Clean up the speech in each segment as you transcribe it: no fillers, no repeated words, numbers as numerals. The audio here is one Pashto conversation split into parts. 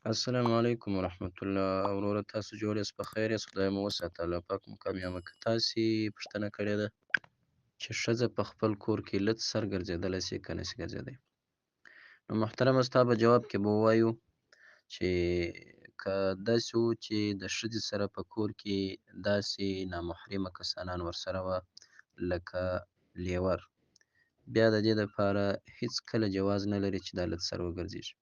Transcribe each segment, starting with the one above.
السلام علیکم ورحمة الله. وروره تاسو جوړ یاست، په خیر یاست؟ خدای مو وساته، الله پاک مو کامیابه کړه. تاسې پوښتنه کړې ده چې ښځه په خپل کور کې لڅ سر ګرځېدلی سي که نسي ګرځېدی. نو محترمه ستا په جواب کې به ووایو چې که داسې و چې د ښځې سره په کور کې داسې نامحرمه کسانان ورسره وه لکه لیور، بیا د دې دپاره هېڅکله جواز نه لري چې دا لڅ سر وګرځېږي.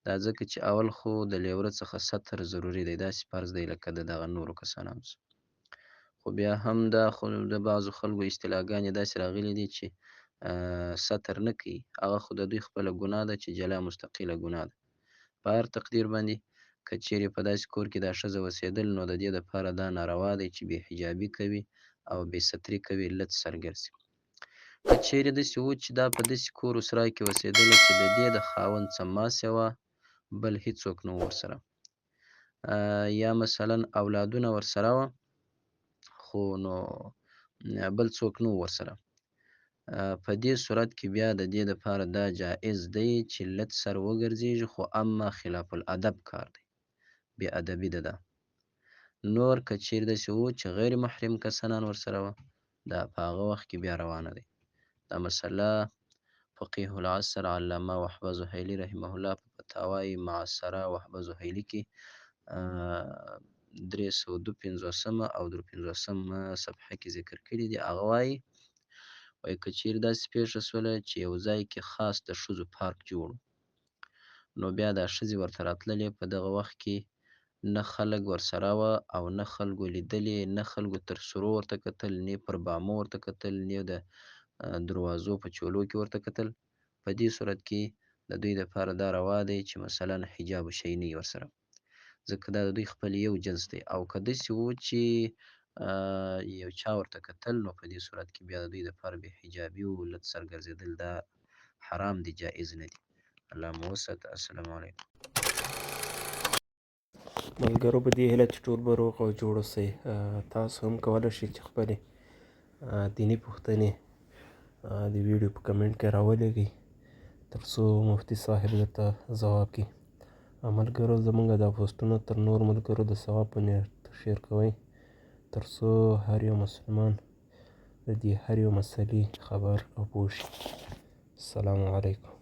دا ځکه چې اول خو د لیوره څخه ستر ضروري دی، داسې فرض دی لکه د دغه نورو کسانانو څخه. خو بیا هم دا خو د بعضو خلکو اصطلاحګانې داسې راغلي دي چې ستر نه کوي، هغه خو د دوی خپله ګناه ده چې جلا مستقله ګناه ده. په هر تقدیر باندې که چیرې په داسې کور کې دا ښځه اوسېدل، نو د دې دپاره دا ناروا دی چې بې حجابي کوي او بې ستري کوي، لڅ سر ګرځي. که چیرې داسې و چې دا په داسې کور اسرا کې اوسېدله چې د دې د خاوند څه ماسې وه، بل هېڅوک نه و ورسره، یا مثلا اولادونه ورسره وه خو نو بل څوک نه و ورسره، په دې صورت کې بیا د دې دپاره دا جایز دی چې لڅ سر وګرځېږي، خو اما خلاف الادب کار دی، بې ادبي ده دا. نور که چیرې داسې و چې غیر محرم کسانان ورسره وه، دا په هغه وخت کې بیا روانه دی. دا مسله فقیه العصر علامه وهبه زهیلي رحمه الله په فتاوای معاصره وهبه زهیلي کې 352 او 350 صفحه کې ذکر کړي دي. هغه وایي که چیرې داسې پېښه سوله چې یو ځای کې خاص د ښځو پارک جوړ و، نو بیا دا ښځې ورته راتللې، په دغه وخت کې نه خلک ورسره وه او نه خلکو لیدلې، نه خلکو تر سرو ورته کتل، نه پر بامو ورته کتل، نه د دروازو په چولو کې ورته کتل. په دې صورت کې د دوی دپاره دا روا دی چې مثلا حجاب و شی نه وي ورسره، ځکه دا د دوی خپل یو جنس دی. او که داسې و چې یو چا ورته کتل، نو په دې صورت کې بیا د دوی دپاره بې حجابي او لڅ سر ګرځېدل دا حرام دي، جایز نه دي. الله مو وساته. السلام علیکم. ملګرو په دې هیله چې ټول به روغ او جوړ اوسئ. تاسو هم کولی شئ چې خپلې دیني پوښتنې د ویډیو په کمنټ کې راولېږئ تر څو مفتي صاحب درته ځواب کړي. ملګرو زموږ دا پوسټونه تر نورو ملګرو د ثواب په نیت شیر کوئ تر څو هر یو مسلمان د دې هر یو مسلې خبر او پوه شي. السلام علیکم.